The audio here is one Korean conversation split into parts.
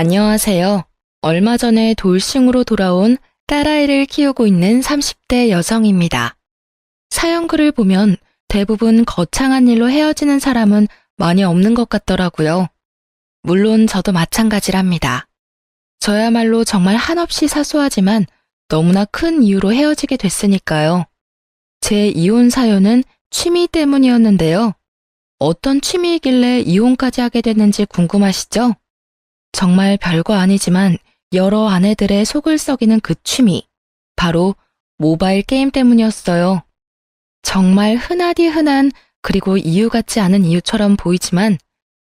안녕하세요. 얼마 전에 돌싱으로 돌아온 딸아이를 키우고 있는 30대 여성입니다. 사연글을 보면 대부분 거창한 일로 헤어지는 사람은 많이 없는 것 같더라고요. 물론 저도 마찬가지랍니다. 저야말로 정말 한없이 사소하지만 너무나 큰 이유로 헤어지게 됐으니까요. 제 이혼 사연은 취미 때문이었는데요. 어떤 취미이길래 이혼까지 하게 됐는지 궁금하시죠? 정말 별거 아니지만 여러 아내들의 속을 썩이는 그 취미, 바로 모바일 게임 때문이었어요. 정말 흔하디 흔한 그리고 이유 같지 않은 이유처럼 보이지만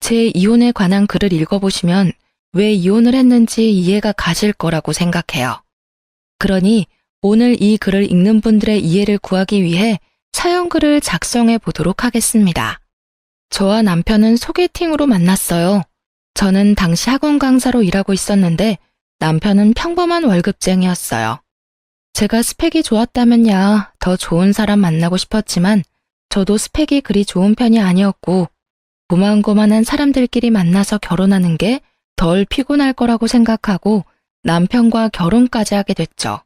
제 이혼에 관한 글을 읽어보시면 왜 이혼을 했는지 이해가 가실 거라고 생각해요. 그러니 오늘 이 글을 읽는 분들의 이해를 구하기 위해 사연글을 작성해 보도록 하겠습니다. 저와 남편은 소개팅으로 만났어요. 저는 당시 학원 강사로 일하고 있었는데 남편은 평범한 월급쟁이였어요. 제가 스펙이 좋았다면야 더 좋은 사람 만나고 싶었지만 저도 스펙이 그리 좋은 편이 아니었고 고만고만한 사람들끼리 만나서 결혼하는 게 덜 피곤할 거라고 생각하고 남편과 결혼까지 하게 됐죠.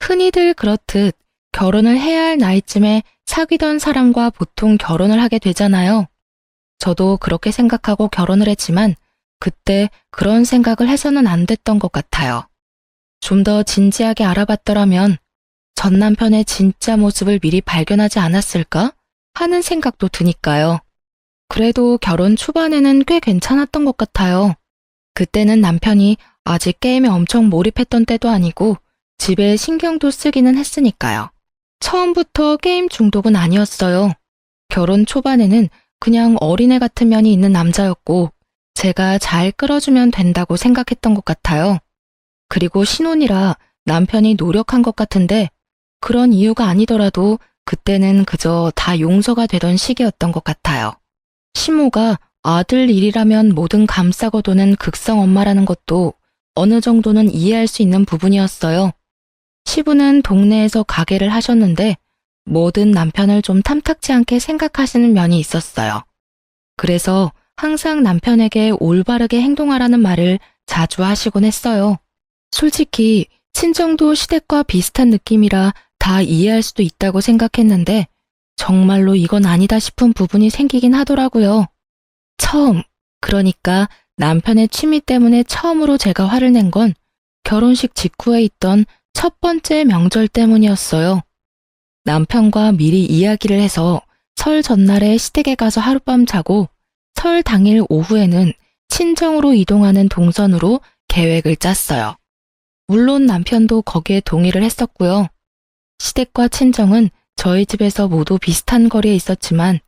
흔히들 그렇듯 결혼을 해야 할 나이쯤에 사귀던 사람과 보통 결혼을 하게 되잖아요. 저도 그렇게 생각하고 결혼을 했지만 그때 그런 생각을 해서는 안 됐던 것 같아요. 좀 더 진지하게 알아봤더라면 전 남편의 진짜 모습을 미리 발견하지 않았을까 하는 생각도 드니까요. 그래도 결혼 초반에는 꽤 괜찮았던 것 같아요. 그때는 남편이 아직 게임에 엄청 몰입했던 때도 아니고 집에 신경도 쓰기는 했으니까요. 처음부터 게임 중독은 아니었어요. 결혼 초반에는 그냥 어린애 같은 면이 있는 남자였고 제가 잘 끌어주면 된다고 생각했던 것 같아요. 그리고 신혼이라 남편이 노력한 것 같은데 그런 이유가 아니더라도 그때는 그저 다 용서가 되던 시기였던 것 같아요. 시모가 아들 일이라면 뭐든 감싸고 도는 극성 엄마라는 것도 어느 정도는 이해할 수 있는 부분이었어요. 시부는 동네에서 가게를 하셨는데 뭐든 남편을 좀 탐탁지 않게 생각하시는 면이 있었어요. 그래서 항상 남편에게 올바르게 행동하라는 말을 자주 하시곤 했어요. 솔직히 친정도 시댁과 비슷한 느낌이라 다 이해할 수도 있다고 생각했는데 정말로 이건 아니다 싶은 부분이 생기긴 하더라고요. 처음, 그러니까 남편의 취미 때문에 처음으로 제가 화를 낸 건 결혼식 직후에 있던 첫 번째 명절 때문이었어요. 남편과 미리 이야기를 해서 설 전날에 시댁에 가서 하룻밤 자고 설 당일 오후에는 친정으로 이동하는 동선으로 계획을 짰어요. 물론 남편도 거기에 동의를 했었고요. 시댁과 친정은 저희 집에서 모두 비슷한 거리에 있었지만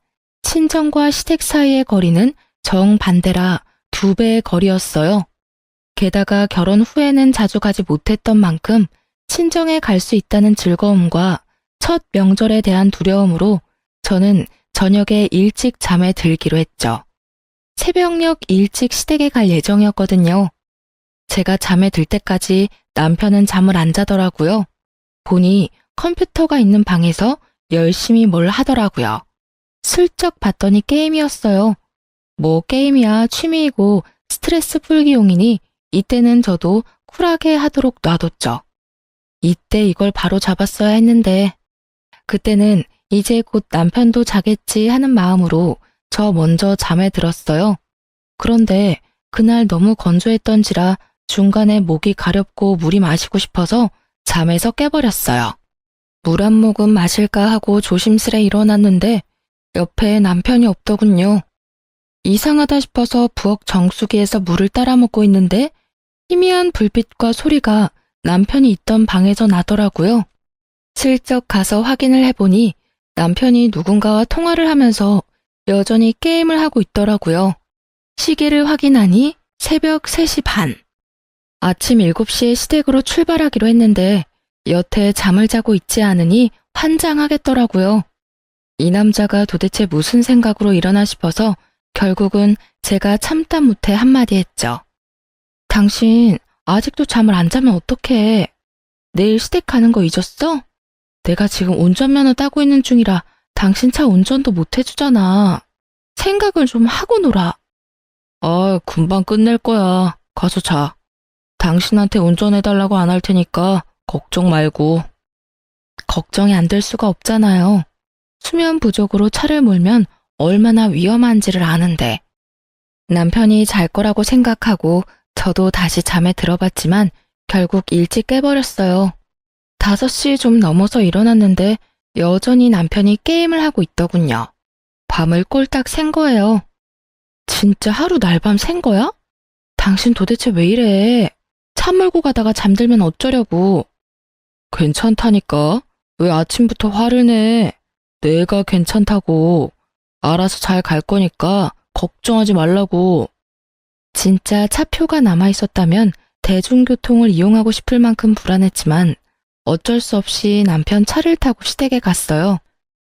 친정과 시댁 사이의 거리는 정반대라 2배의 거리였어요. 게다가 결혼 후에는 자주 가지 못했던 만큼 친정에 갈 수 있다는 즐거움과 첫 명절에 대한 두려움으로 저는 저녁에 일찍 잠에 들기로 했죠. 새벽녘 일찍 시댁에 갈 예정이었거든요. 제가 잠에 들 때까지 남편은 잠을 안 자더라고요. 보니 컴퓨터가 있는 방에서 열심히 뭘 하더라고요. 슬쩍 봤더니 게임이었어요. 뭐 게임이야 취미이고 스트레스 풀기용이니 이때는 저도 쿨하게 하도록 놔뒀죠. 이때 이걸 바로 잡았어야 했는데 그때는 이제 곧 남편도 자겠지 하는 마음으로 저 먼저 잠에 들었어요. 그런데 그날 너무 건조했던지라 중간에 목이 가렵고 물이 마시고 싶어서 잠에서 깨버렸어요. 물 한 모금 마실까 하고 조심스레 일어났는데 옆에 남편이 없더군요. 이상하다 싶어서 부엌 정수기에서 물을 따라 먹고 있는데 희미한 불빛과 소리가 남편이 있던 방에서 나더라고요. 슬쩍 가서 확인을 해보니 남편이 누군가와 통화를 하면서 여전히 게임을 하고 있더라고요. 시계를 확인하니 새벽 3시 반. 아침 7시에 시댁으로 출발하기로 했는데 여태 잠을 자고 있지 않으니 환장하겠더라고요. 이 남자가 도대체 무슨 생각으로 일어나 싶어서 결국은 제가 참다 못해 한마디 했죠. 당신 아직도 잠을 안 자면 어떡해. 내일 시댁 가는 거 잊었어? 내가 지금 운전면허 따고 있는 중이라 당신 차 운전도 못 해주잖아. 생각을 좀 하고 놀아. 금방 끝낼 거야. 가서 자. 당신한테 운전해달라고 안 할 테니까 걱정 말고. 걱정이 안 될 수가 없잖아요. 수면 부족으로 차를 몰면 얼마나 위험한지를 아는데. 남편이 잘 거라고 생각하고 저도 다시 잠에 들어봤지만 결국 일찍 깨버렸어요. 5시 좀 넘어서 일어났는데 여전히 남편이 게임을 하고 있더군요. 밤을 꼴딱 샌 거예요. 진짜 하루 날밤 샌 거야? 당신 도대체 왜 이래? 차 몰고 가다가 잠들면 어쩌려고. 괜찮다니까. 왜 아침부터 화를 내? 내가 괜찮다고. 알아서 잘 갈 거니까 걱정하지 말라고. 진짜 차표가 남아있었다면 대중교통을 이용하고 싶을 만큼 불안했지만 어쩔 수 없이 남편 차를 타고 시댁에 갔어요.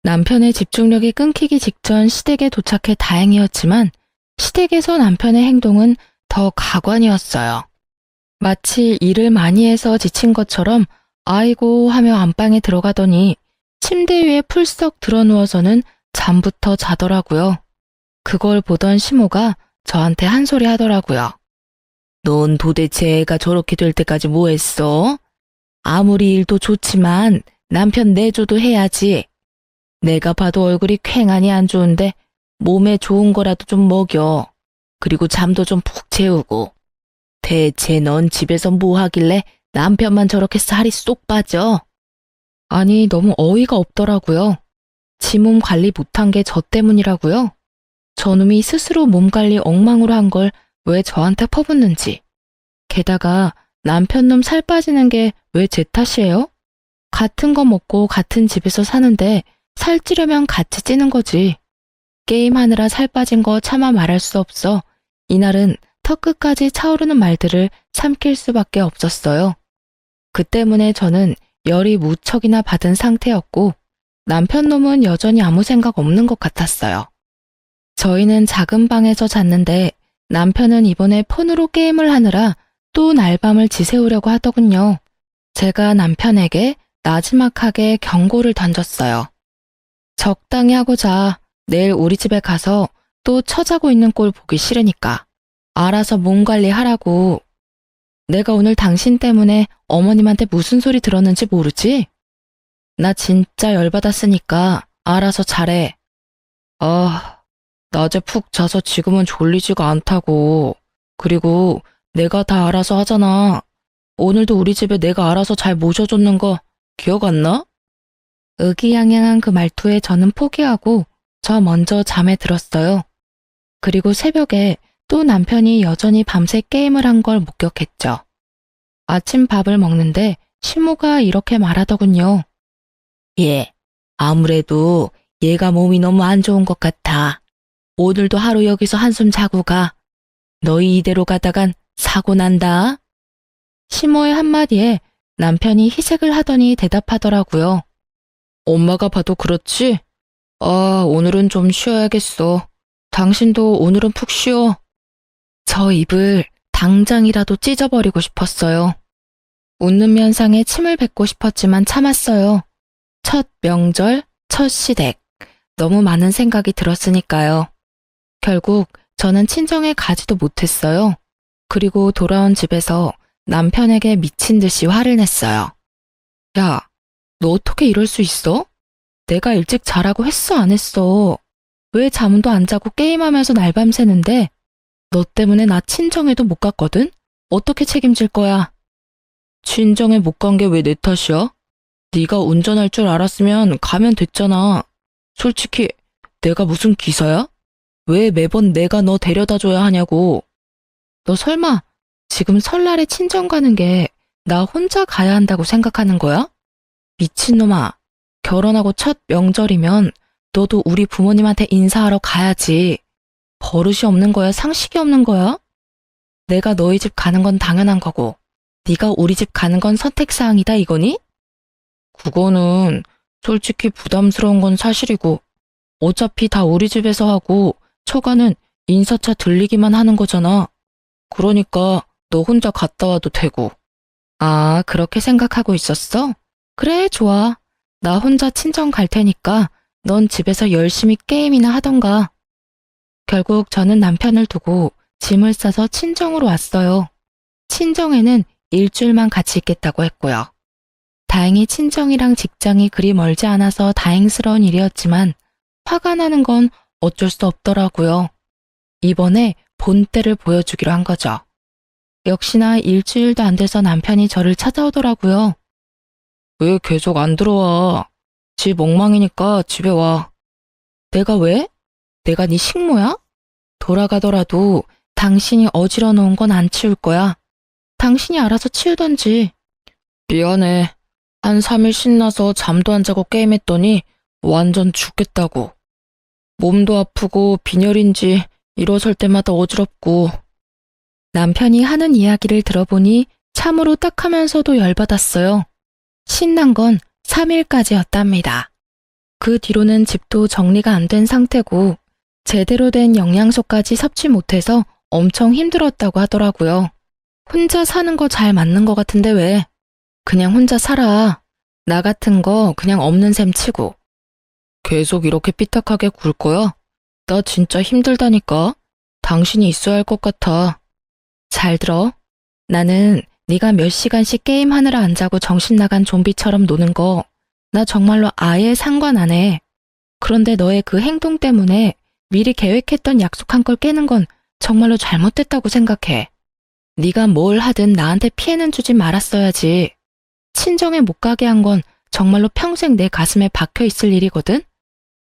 남편의 집중력이 끊기기 직전 시댁에 도착해 다행이었지만 시댁에서 남편의 행동은 더 가관이었어요. 마치 일을 많이 해서 지친 것처럼 아이고 하며 안방에 들어가더니 침대 위에 풀썩 드러누워서는 잠부터 자더라고요. 그걸 보던 시모가 저한테 한 소리 하더라고요. 넌 도대체 애가 저렇게 될 때까지 뭐 했어? 아무리 일도 좋지만 남편 내조도 해야지. 내가 봐도 얼굴이 퀭하니 안 좋은데 몸에 좋은 거라도 좀 먹여. 그리고 잠도 좀 푹 재우고. 대체 넌 집에서 뭐 하길래 남편만 저렇게 살이 쏙 빠져? 아니, 너무 어이가 없더라고요. 지 몸 관리 못한 게 저 때문이라고요? 저놈이 스스로 몸 관리 엉망으로 한 걸 왜 저한테 퍼붓는지. 게다가 남편 놈 살 빠지는 게 왜 제 탓이에요? 같은 거 먹고 같은 집에서 사는데 살찌려면 같이 찌는 거지. 게임하느라 살 빠진 거 차마 말할 수 없어 이날은 턱끝까지 차오르는 말들을 삼킬 수밖에 없었어요. 그 때문에 저는 열이 무척이나 받은 상태였고 남편 놈은 여전히 아무 생각 없는 것 같았어요. 저희는 작은 방에서 잤는데 남편은 이번에 폰으로 게임을 하느라 또 날밤을 지새우려고 하더군요. 제가 남편에게 나지막하게 경고를 던졌어요. 적당히 하고 자. 내일 우리 집에 가서 또 처자고 있는 꼴 보기 싫으니까. 알아서 몸 관리하라고. 내가 오늘 당신 때문에 어머님한테 무슨 소리 들었는지 모르지? 나 진짜 열받았으니까 알아서 잘해. 낮에 푹 자서 지금은 졸리지가 않다고. 그리고 내가 다 알아서 하잖아. 오늘도 우리 집에 내가 알아서 잘 모셔줬는 거 기억 안 나? 의기양양한 그 말투에 저는 포기하고 저 먼저 잠에 들었어요. 그리고 새벽에 또 남편이 여전히 밤새 게임을 한 걸 목격했죠. 아침 밥을 먹는데 시모가 이렇게 말하더군요. 아무래도 얘가 몸이 너무 안 좋은 것 같아. 오늘도 하루 여기서 한숨 자고 가. 너희 이대로 가다간 사고 난다. 시모의 한마디에 남편이 희색을 하더니 대답하더라고요. 엄마가 봐도 그렇지? 오늘은 좀 쉬어야겠어. 당신도 오늘은 푹 쉬어. 저 입을 당장이라도 찢어버리고 싶었어요. 웃는 면상에 침을 뱉고 싶었지만 참았어요. 첫 명절, 첫 시댁. 너무 많은 생각이 들었으니까요. 결국 저는 친정에 가지도 못했어요. 그리고 돌아온 집에서 남편에게 미친 듯이 화를 냈어요. 야, 너 어떻게 이럴 수 있어? 내가 일찍 자라고 했어, 안 했어? 왜 잠도 안 자고 게임하면서 날밤 새는데? 너 때문에 나 친정에도 못 갔거든? 어떻게 책임질 거야? 친정에 못 간 게 왜 내 탓이야? 네가 운전할 줄 알았으면 가면 됐잖아. 솔직히 내가 무슨 기사야? 왜 매번 내가 너 데려다 줘야 하냐고. 너 설마 지금 설날에 친정 가는 게 나 혼자 가야 한다고 생각하는 거야? 미친놈아. 결혼하고 첫 명절이면 너도 우리 부모님한테 인사하러 가야지. 버릇이 없는 거야? 상식이 없는 거야? 내가 너희 집 가는 건 당연한 거고 네가 우리 집 가는 건 선택사항이다 이거니? 그거는 솔직히 부담스러운 건 사실이고 어차피 다 우리 집에서 하고 처가는 인사차 들리기만 하는 거잖아. 그러니까 너 혼자 갔다 와도 되고. 아, 그렇게 생각하고 있었어? 그래, 좋아. 나 혼자 친정 갈 테니까 넌 집에서 열심히 게임이나 하던가. 결국 저는 남편을 두고 짐을 싸서 친정으로 왔어요. 친정에는 일주일만 같이 있겠다고 했고요. 다행히 친정이랑 직장이 그리 멀지 않아서 다행스러운 일이었지만 화가 나는 건 어쩔 수 없더라고요. 이번에 본때를 보여주기로 한 거죠. 역시나 일주일도 안 돼서 남편이 저를 찾아오더라고요. 왜 계속 안 들어와? 집 엉망이니까 집에 와. 내가 왜? 내가 네 식모야? 돌아가더라도 당신이 어지러 놓은 건 안 치울 거야. 당신이 알아서 치우던지. 미안해. 한 3일 신나서 잠도 안 자고 게임했더니 완전 죽겠다고. 몸도 아프고 빈혈인지 일어설 때마다 어지럽고. 남편이 하는 이야기를 들어보니 참으로 딱하면서도 열받았어요. 신난 건 3일까지였답니다. 그 뒤로는 집도 정리가 안 된 상태고 제대로 된 영양소까지 섭취 못해서 엄청 힘들었다고 하더라고요. 혼자 사는 거 잘 맞는 거 같은데 왜? 그냥 혼자 살아. 나 같은 거 그냥 없는 셈 치고. 계속 이렇게 삐딱하게 굴 거야? 나 진짜 힘들다니까. 당신이 있어야 할 것 같아. 잘 들어. 나는 네가 몇 시간씩 게임하느라 안 자고 정신 나간 좀비처럼 노는 거 나 정말로 아예 상관 안 해. 그런데 너의 그 행동 때문에 미리 계획했던 약속한 걸 깨는 건 정말로 잘못됐다고 생각해. 네가 뭘 하든 나한테 피해는 주지 말았어야지. 친정에 못 가게 한 건 정말로 평생 내 가슴에 박혀 있을 일이거든?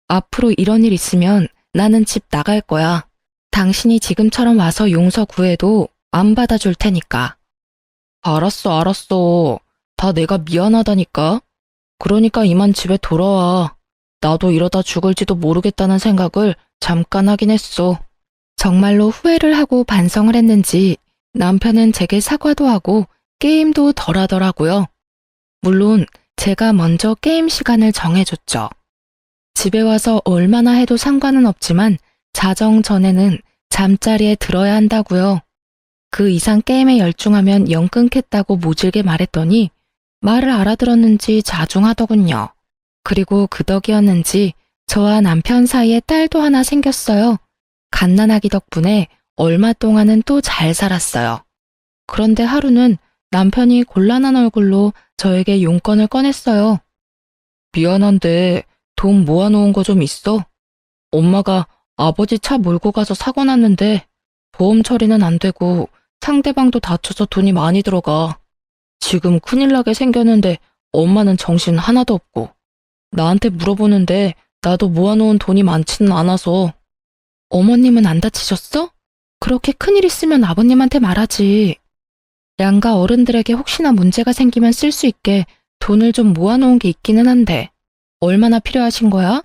앞으로 이런 일 있으면 나는 집 나갈 거야. 당신이 지금처럼 와서 용서 구해도 안 받아줄 테니까. 알았어. 다 내가 미안하다니까. 그러니까 이만 집에 돌아와. 나도 이러다 죽을지도 모르겠다는 생각을 잠깐 하긴 했어. 정말로 후회를 하고 반성을 했는지 남편은 제게 사과도 하고 게임도 덜 하더라고요. 물론 제가 먼저 게임 시간을 정해줬죠. 집에 와서 얼마나 해도 상관은 없지만 자정 전에는 잠자리에 들어야 한다고요. 그 이상 게임에 열중하면 영 끊겠다고 모질게 말했더니 말을 알아들었는지 자중하더군요. 그리고 그 덕이었는지 저와 남편 사이에 딸도 하나 생겼어요. 갓난아기 덕분에 얼마 동안은 또 잘 살았어요. 그런데 하루는 남편이 곤란한 얼굴로 저에게 용건을 꺼냈어요. 미안한데 돈 모아놓은 거 좀 있어? 엄마가 아버지 차 몰고 가서 사고 났는데 보험 처리는 안 되고 상대방도 다쳐서 돈이 많이 들어가. 지금 큰일 나게 생겼는데 엄마는 정신 하나도 없고 나한테 물어보는데 나도 모아놓은 돈이 많지는 않아서. 어머님은 안 다치셨어? 그렇게 큰일 있으면 아버님한테 말하지. 양가 어른들에게 혹시나 문제가 생기면 쓸 수 있게 돈을 좀 모아놓은 게 있기는 한데 얼마나 필요하신 거야?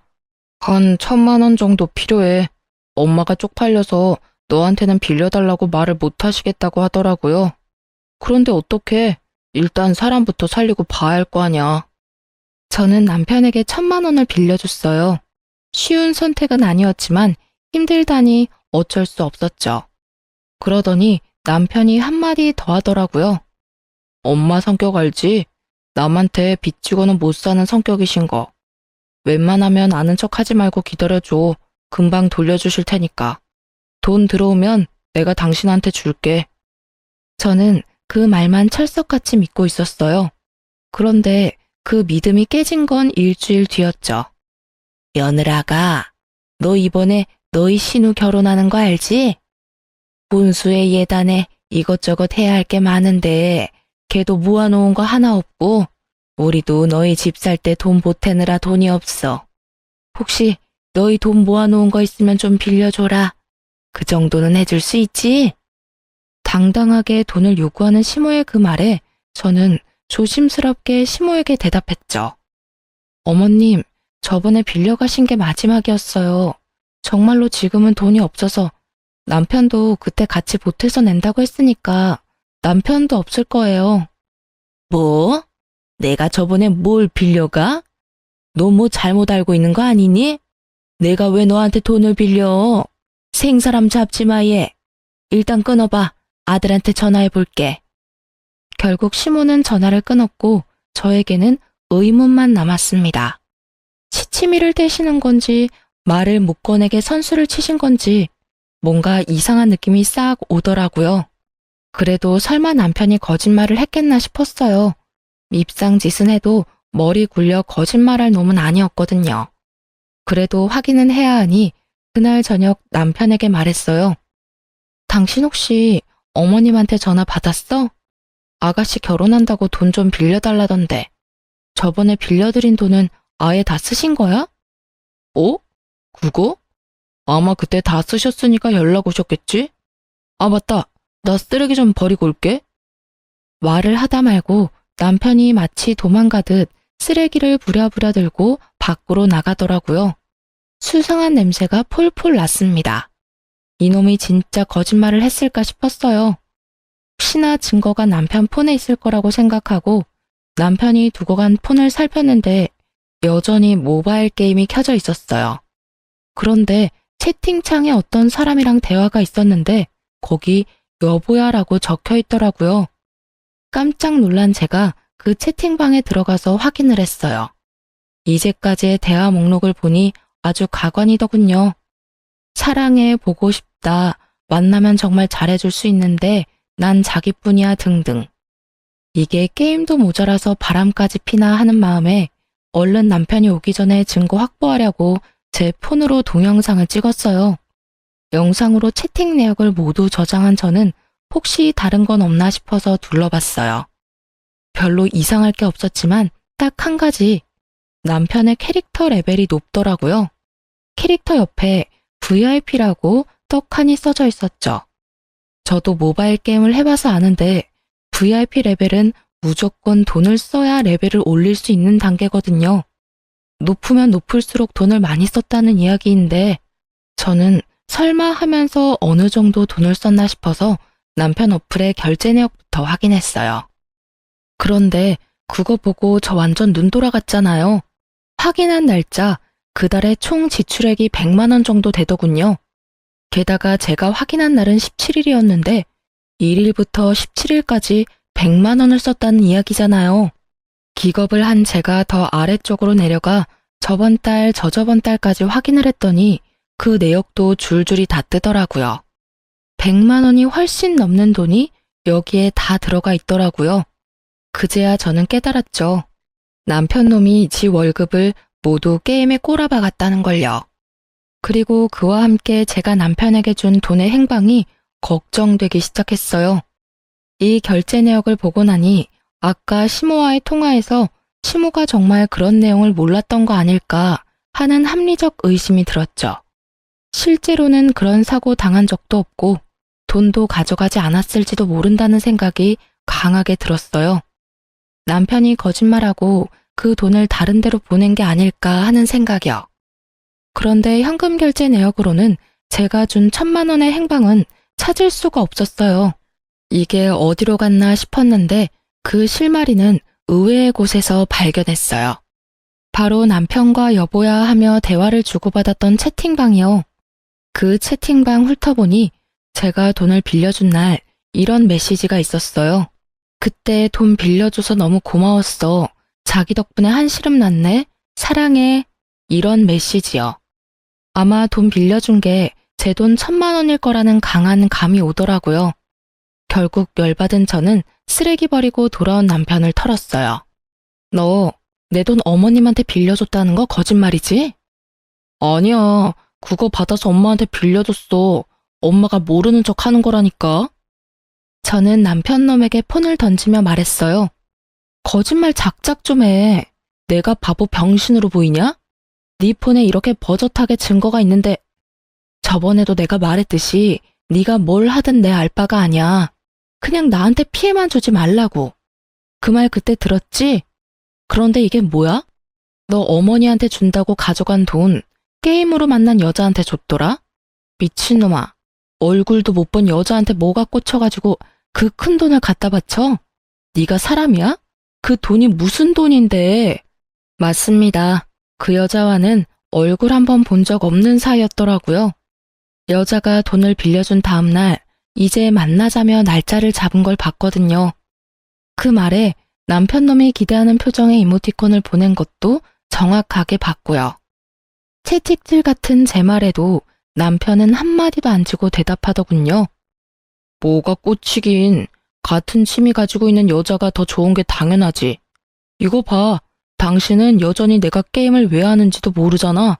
한 1,000만 원 정도 필요해. 엄마가 쪽팔려서 너한테는 빌려달라고 말을 못 하시겠다고 하더라고요. 그런데 어떡해. 일단 사람부터 살리고 봐야 할 거 아냐. 저는 남편에게 1,000만 원을 빌려줬어요. 쉬운 선택은 아니었지만 힘들다니 어쩔 수 없었죠. 그러더니 남편이 한마디 더 하더라고요. 엄마 성격 알지? 남한테 빚지고는 못 사는 성격이신 거. 웬만하면 아는 척 하지 말고 기다려줘. 금방 돌려주실 테니까. 돈 들어오면 내가 당신한테 줄게. 저는 그 말만 철석같이 믿고 있었어요. 그런데 그 믿음이 깨진 건 일주일 뒤였죠. 며느라가, 너 이번에 너희 신우 결혼하는 거 알지? 혼수의 예단에 이것저것 해야 할 게 많은데 걔도 모아놓은 거 하나 없고 우리도 너희 집 살 때 돈 보태느라 돈이 없어. 혹시 너희 돈 모아놓은 거 있으면 좀 빌려줘라. 그 정도는 해줄 수 있지? 당당하게 돈을 요구하는 시모의 그 말에 저는 조심스럽게 시모에게 대답했죠. 어머님, 저번에 빌려가신 게 마지막이었어요. 정말로 지금은 돈이 없어서 남편도 그때 같이 보태서 낸다고 했으니까 남편도 없을 거예요. 뭐? 내가 저번에 뭘 빌려가? 너 뭐 잘못 알고 있는 거 아니니? 내가 왜 너한테 돈을 빌려? 생사람 잡지 마 얘. 일단 끊어봐. 아들한테 전화해 볼게. 결국 시모는 전화를 끊었고 저에게는 의문만 남았습니다. 시치미를 떼시는 건지 말을 못 꺼내게 선수를 치신 건지 뭔가 이상한 느낌이 싹 오더라고요. 그래도 설마 남편이 거짓말을 했겠나 싶었어요. 밉상짓은 해도 머리 굴려 거짓말할 놈은 아니었거든요. 그래도 확인은 해야 하니 그날 저녁 남편에게 말했어요. 당신 혹시 어머님한테 전화 받았어? 아가씨 결혼한다고 돈 좀 빌려달라던데. 저번에 빌려드린 돈은 아예 다 쓰신 거야? 어? 그거? 아마 그때 다 쓰셨으니까 연락 오셨겠지? 아, 맞다. 나 쓰레기 좀 버리고 올게. 말을 하다 말고 남편이 마치 도망가듯 쓰레기를 부랴부랴 들고 밖으로 나가더라고요. 수상한 냄새가 폴폴 났습니다. 이놈이 진짜 거짓말을 했을까 싶었어요. 혹시나 증거가 남편 폰에 있을 거라고 생각하고 남편이 두고 간 폰을 살폈는데 여전히 모바일 게임이 켜져 있었어요. 그런데 채팅창에 어떤 사람이랑 대화가 있었는데 거기 여보야라고 적혀 있더라고요. 깜짝 놀란 제가 그 채팅방에 들어가서 확인을 했어요. 이제까지의 대화 목록을 보니 아주 가관이더군요. 사랑해, 보고 싶다, 만나면 정말 잘해줄 수 있는데 난 자기뿐이야 등등. 이게 게임도 모자라서 바람까지 피나 하는 마음에 얼른 남편이 오기 전에 증거 확보하려고 제 폰으로 동영상을 찍었어요. 영상으로 채팅 내역을 모두 저장한 저는 혹시 다른 건 없나 싶어서 둘러봤어요. 별로 이상할 게 없었지만 딱 한 가지, 남편의 캐릭터 레벨이 높더라고요. 캐릭터 옆에 VIP라고 떡하니 써져 있었죠. 저도 모바일 게임을 해봐서 아는데 VIP 레벨은 무조건 돈을 써야 레벨을 올릴 수 있는 단계거든요. 높으면 높을수록 돈을 많이 썼다는 이야기인데 저는 설마 하면서 어느 정도 돈을 썼나 싶어서 남편 어플의 결제 내역부터 확인했어요. 그런데 그거 보고 저 완전 눈 돌아갔잖아요. 확인한 날짜, 그달의 총 지출액이 100만 원 정도 되더군요. 게다가 제가 확인한 날은 17일이었는데 1일부터 17일까지 100만 원을 썼다는 이야기잖아요. 기겁을 한 제가 더 아래쪽으로 내려가 저번 달, 저저번 달까지 확인을 했더니 그 내역도 줄줄이 다 뜨더라고요. 100만 원이 훨씬 넘는 돈이 여기에 다 들어가 있더라고요. 그제야 저는 깨달았죠. 남편 놈이 지 월급을 모두 게임에 꼬라박았다는 걸요. 그리고 그와 함께 제가 남편에게 준 돈의 행방이 걱정되기 시작했어요. 이 결제 내역을 보고 나니 아까 시모와의 통화에서 시모가 정말 그런 내용을 몰랐던 거 아닐까 하는 합리적 의심이 들었죠. 실제로는 그런 사고 당한 적도 없고 돈도 가져가지 않았을지도 모른다는 생각이 강하게 들었어요. 남편이 거짓말하고 그 돈을 다른 데로 보낸 게 아닐까 하는 생각이요. 그런데 현금 결제 내역으로는 제가 준 1,000만 원의 행방은 찾을 수가 없었어요. 이게 어디로 갔나 싶었는데 그 실마리는 의외의 곳에서 발견했어요. 바로 남편과 여보야 하며 대화를 주고받았던 채팅방이요. 그 채팅방 훑어보니 제가 돈을 빌려준 날 이런 메시지가 있었어요. 그때 돈 빌려줘서 너무 고마웠어. 자기 덕분에 한시름 났네. 사랑해. 이런 메시지요. 아마 돈 빌려준 게 제 돈 1,000만 원일 거라는 강한 감이 오더라고요. 결국 열받은 저는 쓰레기 버리고 돌아온 남편을 털었어요. 너 내 돈 어머님한테 빌려줬다는 거 거짓말이지? 아니야. 그거 받아서 엄마한테 빌려줬어. 엄마가 모르는 척 하는 거라니까. 저는 남편 놈에게 폰을 던지며 말했어요. 거짓말 작작 좀 해. 내가 바보 병신으로 보이냐? 네 폰에 이렇게 버젓하게 증거가 있는데 저번에도 내가 말했듯이 네가 뭘 하든 내 알 바가 아니야. 그냥 나한테 피해만 주지 말라고. 그 말 그때 들었지? 그런데 이게 뭐야? 너 어머니한테 준다고 가져간 돈 게임으로 만난 여자한테 줬더라? 미친놈아. 얼굴도 못 본 여자한테 뭐가 꽂혀가지고 그 큰 돈을 갖다 바쳐? 네가 사람이야? 그 돈이 무슨 돈인데? 맞습니다. 그 여자와는 얼굴 한번 본 적 없는 사이였더라고요. 여자가 돈을 빌려준 다음 날 이제 만나자며 날짜를 잡은 걸 봤거든요. 그 말에 남편 놈이 기대하는 표정의 이모티콘을 보낸 것도 정확하게 봤고요. 채찍질 같은 제 말에도 남편은 한마디도 안 치고 대답하더군요. 뭐가 꽂히긴. 같은 취미 가지고 있는 여자가 더 좋은 게 당연하지. 이거 봐. 당신은 여전히 내가 게임을 왜 하는지도 모르잖아.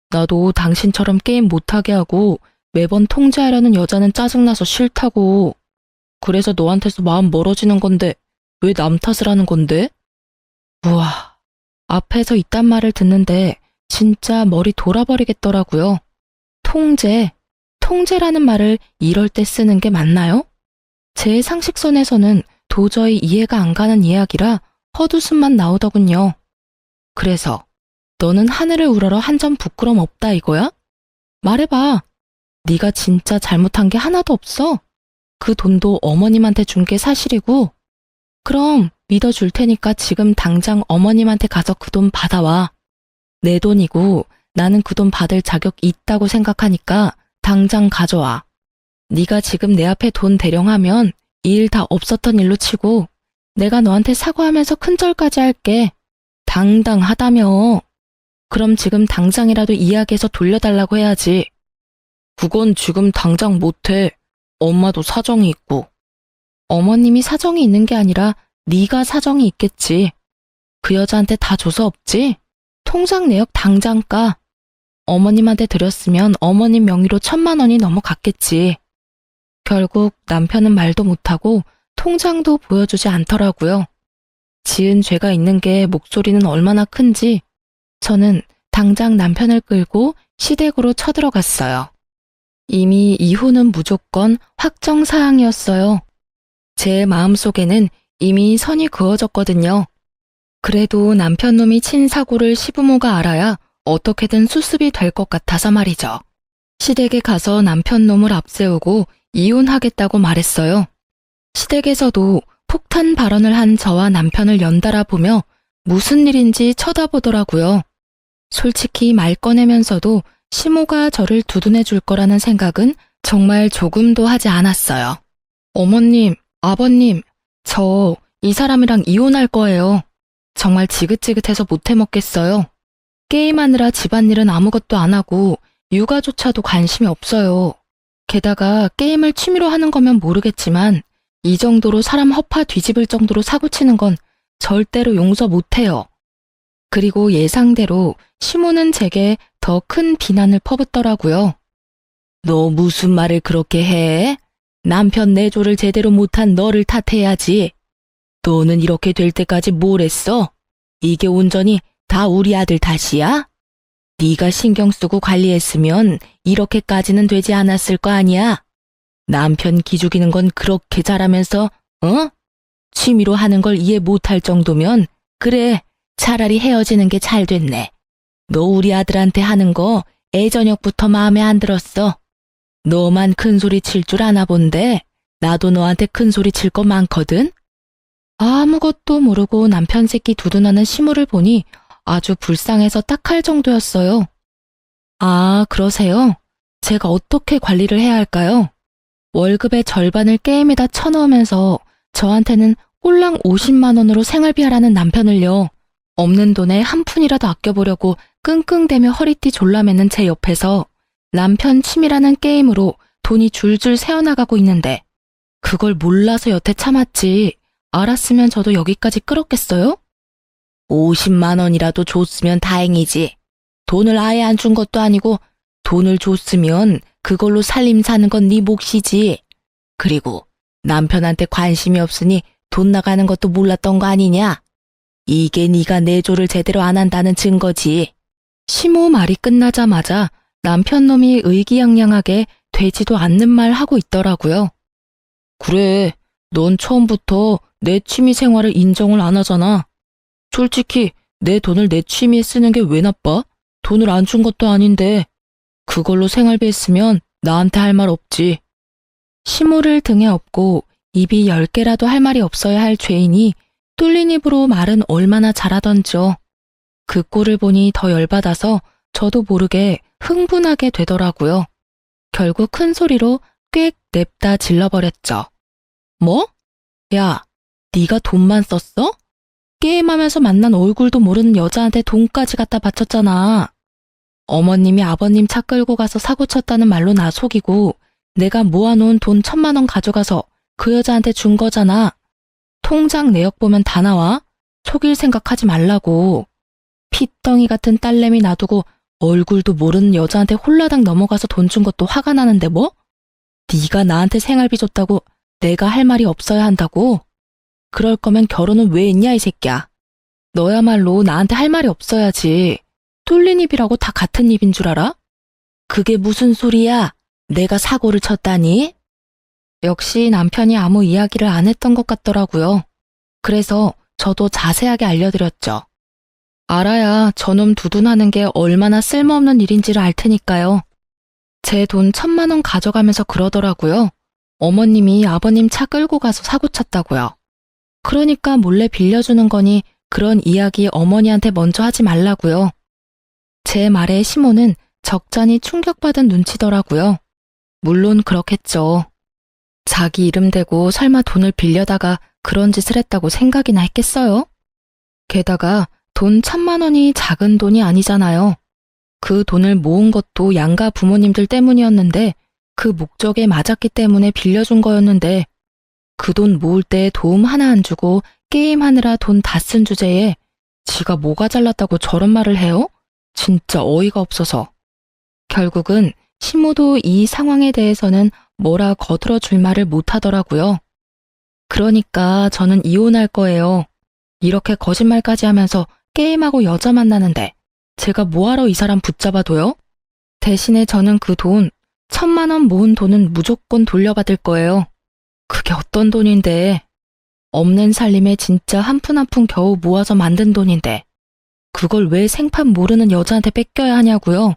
나도 당신처럼 게임 못하게 하고 매번 통제하려는 여자는 짜증나서 싫다고. 그래서 너한테서 마음 멀어지는 건데 왜 남 탓을 하는 건데? 우와, 앞에서 이딴 말을 듣는데 진짜 머리 돌아버리겠더라고요. 통제라는 말을 이럴 때 쓰는 게 맞나요? 제 상식선에서는 도저히 이해가 안 가는 이야기라 헛웃음만 나오더군요. 그래서 너는 하늘을 우러러 한 점 부끄럼 없다 이거야? 말해봐. 네가 진짜 잘못한 게 하나도 없어? 그 돈도 어머님한테 준 게 사실이고. 그럼 믿어줄 테니까 지금 당장 어머님한테 가서 그 돈 받아와. 내 돈이고 나는 그 돈 받을 자격이 있다고 생각하니까 당장 가져와. 네가 지금 내 앞에 돈 대령하면 이 일 다 없었던 일로 치고 내가 너한테 사과하면서 큰절까지 할게. 당당하다며. 그럼 지금 당장이라도 이야기해서 돌려달라고 해야지. 그건 지금 당장 못해. 엄마도 사정이 있고. 어머님이 사정이 있는 게 아니라 네가 사정이 있겠지. 그 여자한테 다 줘서 없지? 통장 내역 당장 까. 어머님한테 드렸으면 어머님 명의로 1,000만 원이 넘어갔겠지. 결국 남편은 말도 못하고 통장도 보여주지 않더라고요. 지은 죄가 있는 게 목소리는 얼마나 큰지 저는 당장 남편을 끌고 시댁으로 쳐들어갔어요. 이미 이혼은 무조건 확정사항이었어요. 제 마음속에는 이미 선이 그어졌거든요. 그래도 남편 놈이 친 사고를 시부모가 알아야 어떻게든 수습이 될 것 같아서 말이죠. 시댁에 가서 남편 놈을 앞세우고 이혼하겠다고 말했어요. 시댁에서도 폭탄 발언을 한 저와 남편을 연달아 보며 무슨 일인지 쳐다보더라고요. 솔직히 말 꺼내면서도 시모가 저를 두둔해 줄 거라는 생각은 정말 조금도 하지 않았어요. 어머님, 아버님, 저 이 사람이랑 이혼할 거예요. 정말 지긋지긋해서 못 해먹겠어요. 게임하느라 집안일은 아무것도 안 하고 육아조차도 관심이 없어요. 게다가 게임을 취미로 하는 거면 모르겠지만 이 정도로 사람 허파 뒤집을 정도로 사고치는 건 절대로 용서 못해요. 그리고 예상대로 시모는 제게 더 큰 비난을 퍼붓더라고요. 너 무슨 말을 그렇게 해? 남편 내조를 제대로 못한 너를 탓해야지. 너는 이렇게 될 때까지 뭘 했어? 이게 온전히 다 우리 아들 탓이야? 네가 신경 쓰고 관리했으면 이렇게까지는 되지 않았을 거 아니야? 남편 기죽이는 건 그렇게 잘하면서, 취미로 하는 걸 이해 못할 정도면 그래, 차라리 헤어지는 게 잘 됐네. 너 우리 아들한테 하는 거 애저녁부터 마음에 안 들었어. 너만 큰 소리 칠 줄 아나 본데 나도 너한테 큰 소리 칠 거 많거든? 아무것도 모르고 남편 새끼 두둔하는 시무를 보니 아주 불쌍해서 딱할 정도였어요. 아, 그러세요? 제가 어떻게 관리를 해야 할까요? 월급의 절반을 게임에다 쳐넣으면서 저한테는 꼴랑 50만 원으로 생활비 하라는 남편을요. 없는 돈에 한 푼이라도 아껴보려고 끙끙대며 허리띠 졸라매는 제 옆에서 남편 취미라는 게임으로 돈이 줄줄 새어나가고 있는데 그걸 몰라서 여태 참았지. 알았으면 저도 여기까지 끌었겠어요? 50만 원이라도 줬으면 다행이지. 돈을 아예 안 준 것도 아니고 돈을 줬으면 그걸로 살림 사는 건 네 몫이지. 그리고 남편한테 관심이 없으니 돈 나가는 것도 몰랐던 거 아니냐? 이게 네가 내조를 제대로 안 한다는 증거지. 시모 말이 끝나자마자 남편 놈이 의기양양하게 되지도 않는 말 하고 있더라고요. 그래, 넌 처음부터 내 취미 생활을 인정을 안 하잖아. 솔직히 내 돈을 내 취미에 쓰는 게 왜 나빠? 돈을 안 준 것도 아닌데. 그걸로 생활비 했으면 나한테 할 말 없지. 시모를 등에 업고 입이 10개라도 할 말이 없어야 할 죄인이 뚫린 입으로 말은 얼마나 잘하던지요. 그 꼴을 보니 더 열받아서 저도 모르게 흥분하게 되더라고요. 결국 큰 소리로 꽥 냅다 질러버렸죠. 뭐? 야, 네가 돈만 썼어? 게임하면서 만난 얼굴도 모르는 여자한테 돈까지 갖다 바쳤잖아. 어머님이 아버님 차 끌고 가서 사고 쳤다는 말로 나 속이고 내가 모아놓은 돈 1,000만 원 가져가서 그 여자한테 준 거잖아. 통장 내역 보면 다 나와. 속일 생각하지 말라고. 핏덩이 같은 딸내미 놔두고 얼굴도 모르는 여자한테 홀라당 넘어가서 돈 준 것도 화가 나는데 뭐? 네가 나한테 생활비 줬다고 내가 할 말이 없어야 한다고? 그럴 거면 결혼은 왜 했냐 이 새끼야. 너야말로 나한테 할 말이 없어야지. 뚫린 입이라고 다 같은 입인 줄 알아? 그게 무슨 소리야? 내가 사고를 쳤다니? 역시 남편이 아무 이야기를 안 했던 것 같더라고요. 그래서 저도 자세하게 알려드렸죠. 알아야 저놈 두둔하는 게 얼마나 쓸모없는 일인지를 알 테니까요. 제 돈 1,000만 원 가져가면서 그러더라고요. 어머님이 아버님 차 끌고 가서 사고 쳤다고요. 그러니까 몰래 빌려주는 거니 그런 이야기 어머니한테 먼저 하지 말라고요. 제 말에 시모는 적잖이 충격받은 눈치더라고요. 물론 그렇겠죠. 자기 이름 대고 설마 돈을 빌려다가 그런 짓을 했다고 생각이나 했겠어요? 게다가 돈 1,000만 원이 작은 돈이 아니잖아요. 그 돈을 모은 것도 양가 부모님들 때문이었는데 그 목적에 맞았기 때문에 빌려준 거였는데 그 돈 모을 때 도움 하나 안 주고 게임하느라 돈 다 쓴 주제에 지가 뭐가 잘났다고 저런 말을 해요? 진짜 어이가 없어서. 결국은 시모도 이 상황에 대해서는 뭐라 거들어 줄 말을 못 하더라고요. 그러니까 저는 이혼할 거예요. 이렇게 거짓말까지 하면서 게임하고 여자 만나는데 제가 뭐하러 이 사람 붙잡아둬요? 대신에 저는 그 돈, 1,000만 원 모은 돈은 무조건 돌려받을 거예요. 그게 어떤 돈인데? 없는 살림에 진짜 한 푼 한 푼 겨우 모아서 만든 돈인데 그걸 왜 생판 모르는 여자한테 뺏겨야 하냐고요?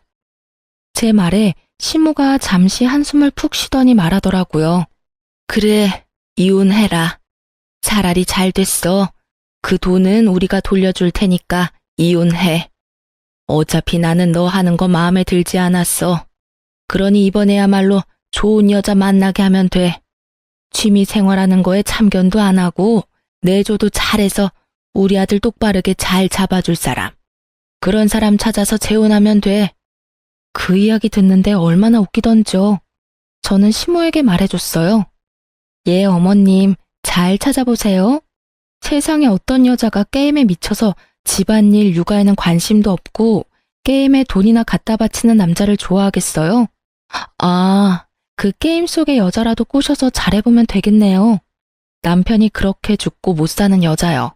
제 말에 시모가 잠시 한숨을 푹 쉬더니 말하더라고요. 그래, 이혼해라. 차라리 잘 됐어. 그 돈은 우리가 돌려줄 테니까 이혼해. 어차피 나는 너 하는 거 마음에 들지 않았어. 그러니 이번에야말로 좋은 여자 만나게 하면 돼. 취미 생활하는 거에 참견도 안 하고 내조도 잘해서 우리 아들 똑바르게 잘 잡아줄 사람. 그런 사람 찾아서 재혼하면 돼. 그 이야기 듣는데 얼마나 웃기던지요. 저는 시모에게 말해줬어요. 예, 어머님, 잘 찾아보세요. 세상에 어떤 여자가 게임에 미쳐서 집안일, 육아에는 관심도 없고 게임에 돈이나 갖다 바치는 남자를 좋아하겠어요? 아, 그 게임 속의 여자라도 꼬셔서 잘해보면 되겠네요. 남편이 그렇게 죽고 못 사는 여자요.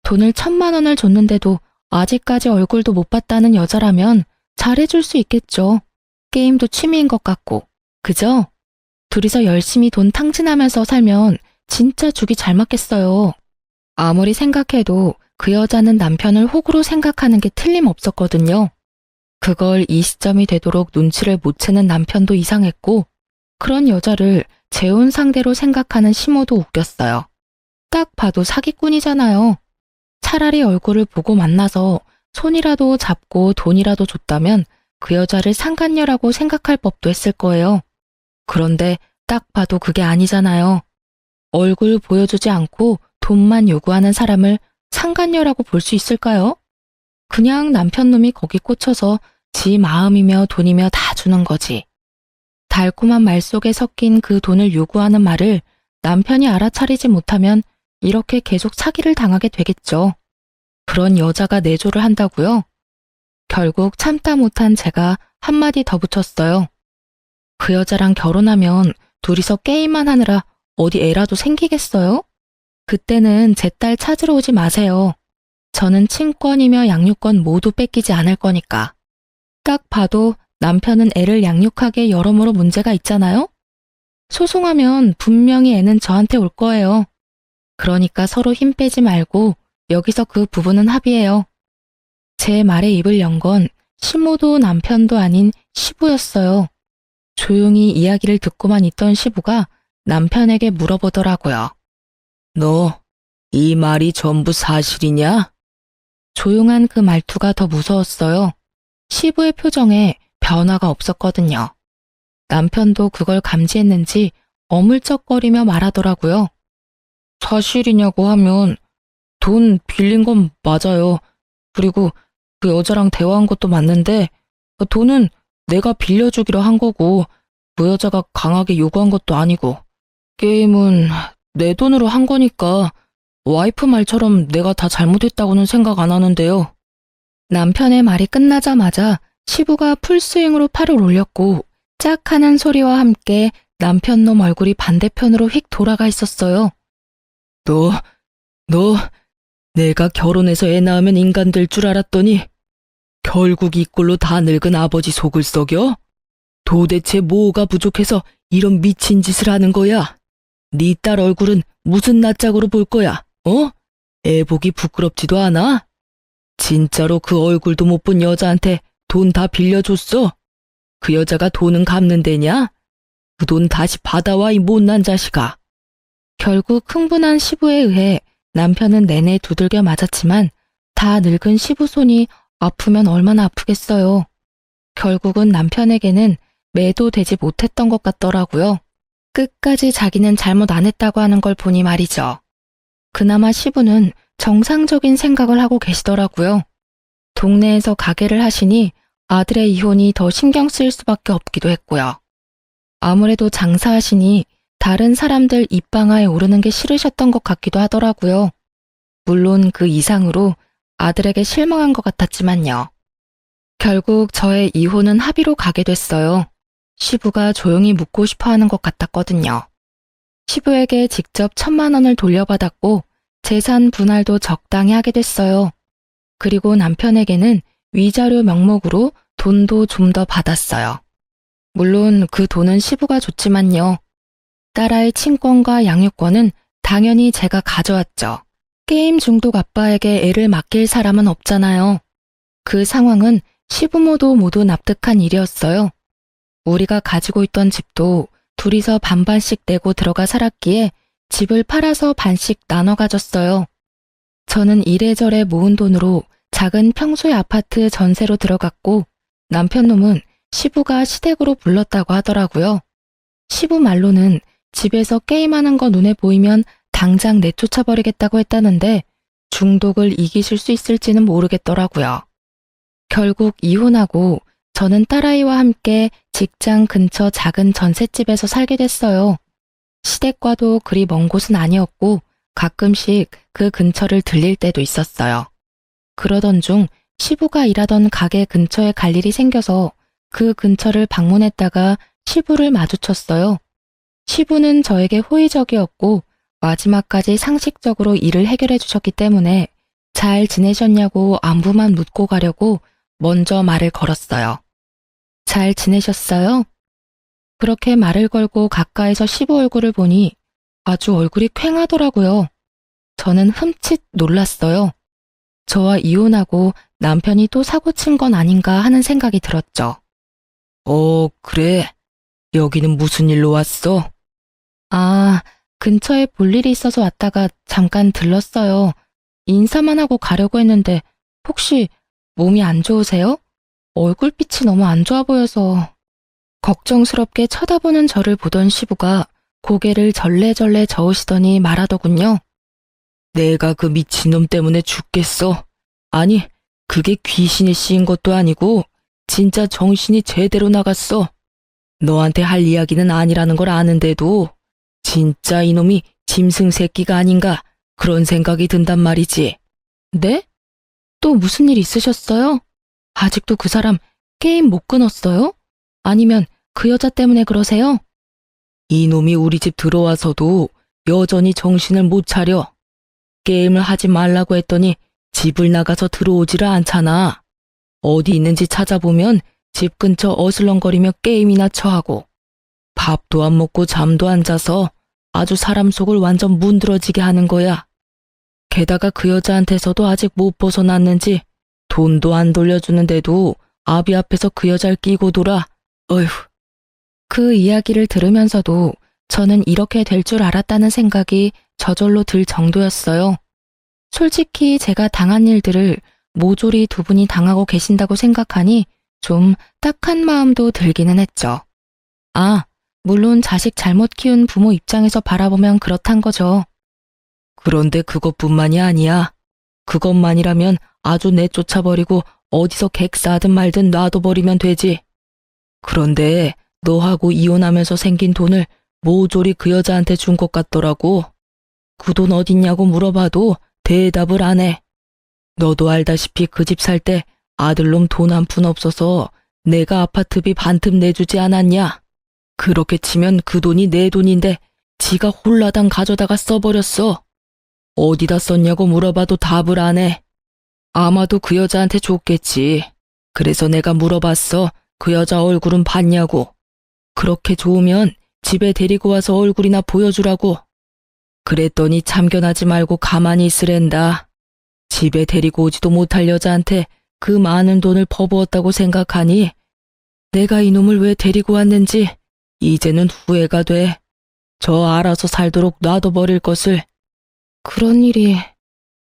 돈을 1,000만 원을 줬는데도 아직까지 얼굴도 못 봤다는 여자라면 잘해줄 수 있겠죠. 게임도 취미인 것 같고. 그죠? 둘이서 열심히 돈 탕진하면서 살면 진짜 죽이 잘 맞겠어요. 아무리 생각해도 그 여자는 남편을 호구로 생각하는 게 틀림없었거든요. 그걸 이 시점이 되도록 눈치를 못 채는 남편도 이상했고 그런 여자를 재혼 상대로 생각하는 시모도 웃겼어요. 딱 봐도 사기꾼이잖아요. 차라리 얼굴을 보고 만나서 손이라도 잡고 돈이라도 줬다면 그 여자를 상간녀라고 생각할 법도 했을 거예요. 그런데 딱 봐도 그게 아니잖아요. 얼굴 보여주지 않고 돈만 요구하는 사람을 상간녀라고 볼 수 있을까요? 그냥 남편 놈이 거기 꽂혀서 지 마음이며 돈이며 다 주는 거지. 달콤한 말 속에 섞인 그 돈을 요구하는 말을 남편이 알아차리지 못하면 이렇게 계속 사기를 당하게 되겠죠. 그런 여자가 내조를 한다고요? 결국 참다 못한 제가 한마디 더 붙였어요. 그 여자랑 결혼하면 둘이서 게임만 하느라 어디 애라도 생기겠어요? 그때는 제 딸 찾으러 오지 마세요. 저는 친권이며 양육권 모두 뺏기지 않을 거니까. 딱 봐도 남편은 애를 양육하기에 여러모로 문제가 있잖아요? 소송하면 분명히 애는 저한테 올 거예요. 그러니까 서로 힘 빼지 말고 여기서 그 부분은 합의해요. 제 말에 입을 연 건 시모도 남편도 아닌 시부였어요. 조용히 이야기를 듣고만 있던 시부가 남편에게 물어보더라고요. 너, 이 말이 전부 사실이냐? 조용한 그 말투가 더 무서웠어요. 시부의 표정에 변화가 없었거든요. 남편도 그걸 감지했는지 어물쩍거리며 말하더라고요. 사실이냐고 하면 돈 빌린 건 맞아요. 그리고 그 여자랑 대화한 것도 맞는데 돈은 내가 빌려주기로 한 거고 그 여자가 강하게 요구한 것도 아니고 게임은 내 돈으로 한 거니까 와이프 말처럼 내가 다 잘못했다고는 생각 안 하는데요. 남편의 말이 끝나자마자 시부가 풀스윙으로 팔을 올렸고 짝 하는 소리와 함께 남편 놈 얼굴이 반대편으로 휙 돌아가 있었어요. 너 내가 결혼해서 애 낳으면 인간 될 줄 알았더니 결국 이 꼴로 다 늙은 아버지 속을 썩여? 도대체 뭐가 부족해서 이런 미친 짓을 하는 거야? 네 딸 얼굴은 무슨 낯짝으로 볼 거야? 애 보기 부끄럽지도 않아? 진짜로 그 얼굴도 못 본 여자한테 돈 다 빌려줬어? 그 여자가 돈은 갚는 데냐? 그 돈 다시 받아와, 이 못난 자식아. 결국 흥분한 시부에 의해 남편은 내내 두들겨 맞았지만 다 늙은 시부 손이 아프면 얼마나 아프겠어요. 결국은 남편에게는 매도 되지 못했던 것 같더라고요. 끝까지 자기는 잘못 안 했다고 하는 걸 보니 말이죠. 그나마 시부는 정상적인 생각을 하고 계시더라고요. 동네에서 가게를 하시니 아들의 이혼이 더 신경 쓰일 수밖에 없기도 했고요. 아무래도 장사하시니 다른 사람들 입방아에 오르는 게 싫으셨던 것 같기도 하더라고요. 물론 그 이상으로 아들에게 실망한 것 같았지만요. 결국 저의 이혼은 합의로 가게 됐어요. 시부가 조용히 묻고 싶어 하는 것 같았거든요. 시부에게 직접 1,000만 원을 돌려받았고 재산 분할도 적당히 하게 됐어요. 그리고 남편에게는 위자료 명목으로 돈도 좀 더 받았어요. 물론 그 돈은 시부가 줬지만요. 딸아이 친권과 양육권은 당연히 제가 가져왔죠. 게임 중독 아빠에게 애를 맡길 사람은 없잖아요. 그 상황은 시부모도 모두 납득한 일이었어요. 우리가 가지고 있던 집도 둘이서 반반씩 내고 들어가 살았기에 집을 팔아서 반씩 나눠 가졌어요. 저는 이래저래 모은 돈으로 작은 평수의 아파트 전세로 들어갔고 남편 놈은 시부가 시댁으로 불렀다고 하더라고요. 시부 말로는 집에서 게임하는 거 눈에 보이면 당장 내쫓아버리겠다고 했다는데 중독을 이기실 수 있을지는 모르겠더라고요. 결국 이혼하고 저는 딸아이와 함께 직장 근처 작은 전셋집에서 살게 됐어요. 시댁과도 그리 먼 곳은 아니었고 가끔씩 그 근처를 들릴 때도 있었어요. 그러던 중 시부가 일하던 가게 근처에 갈 일이 생겨서 그 근처를 방문했다가 시부를 마주쳤어요. 시부는 저에게 호의적이었고 마지막까지 상식적으로 일을 해결해 주셨기 때문에 잘 지내셨냐고 안부만 묻고 가려고 먼저 말을 걸었어요. 잘 지내셨어요? 그렇게 말을 걸고 가까이서 시부 얼굴을 보니 아주 얼굴이 퀭하더라고요. 저는 흠칫 놀랐어요. 저와 이혼하고 남편이 또 사고 친 건 아닌가 하는 생각이 들었죠. 그래. 여기는 무슨 일로 왔어? 근처에 볼 일이 있어서 왔다가 잠깐 들렀어요. 인사만 하고 가려고 했는데 혹시 몸이 안 좋으세요? 얼굴빛이 너무 안 좋아 보여서. 걱정스럽게 쳐다보는 저를 보던 시부가 고개를 절레절레 저으시더니 말하더군요. 내가 그 미친놈 때문에 죽겠어. 아니, 그게 귀신이 씌인 것도 아니고 진짜 정신이 제대로 나갔어. 너한테 할 이야기는 아니라는 걸 아는데도 진짜 이놈이 짐승 새끼가 아닌가 그런 생각이 든단 말이지. 네? 또 무슨 일 있으셨어요? 아직도 그 사람 게임 못 끊었어요? 아니면 그 여자 때문에 그러세요? 이놈이 우리 집 들어와서도 여전히 정신을 못 차려. 게임을 하지 말라고 했더니 집을 나가서 들어오지를 않잖아. 어디 있는지 찾아보면 집 근처 어슬렁거리며 게임이나 쳐하고 밥도 안 먹고 잠도 안 자서 아주 사람 속을 완전 문드러지게 하는 거야. 게다가 그 여자한테서도 아직 못 벗어났는지 돈도 안 돌려주는데도 아비 앞에서 그 여자를 끼고 돌아. 어휴. 그 이야기를 들으면서도 저는 이렇게 될 줄 알았다는 생각이 저절로 들 정도였어요. 솔직히 제가 당한 일들을 모조리 두 분이 당하고 계신다고 생각하니 좀 딱한 마음도 들기는 했죠. 물론 자식 잘못 키운 부모 입장에서 바라보면 그렇단 거죠. 그런데 그것뿐만이 아니야. 그것만이라면 아주 내쫓아버리고 어디서 객사하든 말든 놔둬버리면 되지. 그런데 너하고 이혼하면서 생긴 돈을 모조리 그 여자한테 준 것 같더라고. 그 돈 어딨냐고 물어봐도 대답을 안 해. 너도 알다시피 그 집 살 때 아들놈 돈 한 푼 없어서 내가 아파트비 반틈 내주지 않았냐? 그렇게 치면 그 돈이 내 돈인데 지가 홀라당 가져다가 써버렸어. 어디다 썼냐고 물어봐도 답을 안 해. 아마도 그 여자한테 줬겠지. 그래서 내가 물어봤어. 그 여자 얼굴은 봤냐고. 그렇게 좋으면 집에 데리고 와서 얼굴이나 보여주라고. 그랬더니 참견하지 말고 가만히 있으랜다. 집에 데리고 오지도 못할 여자한테 그 많은 돈을 퍼부었다고 생각하니 내가 이놈을 왜 데리고 왔는지 이제는 후회가 돼. 저 알아서 살도록 놔둬버릴 것을. 그런 일이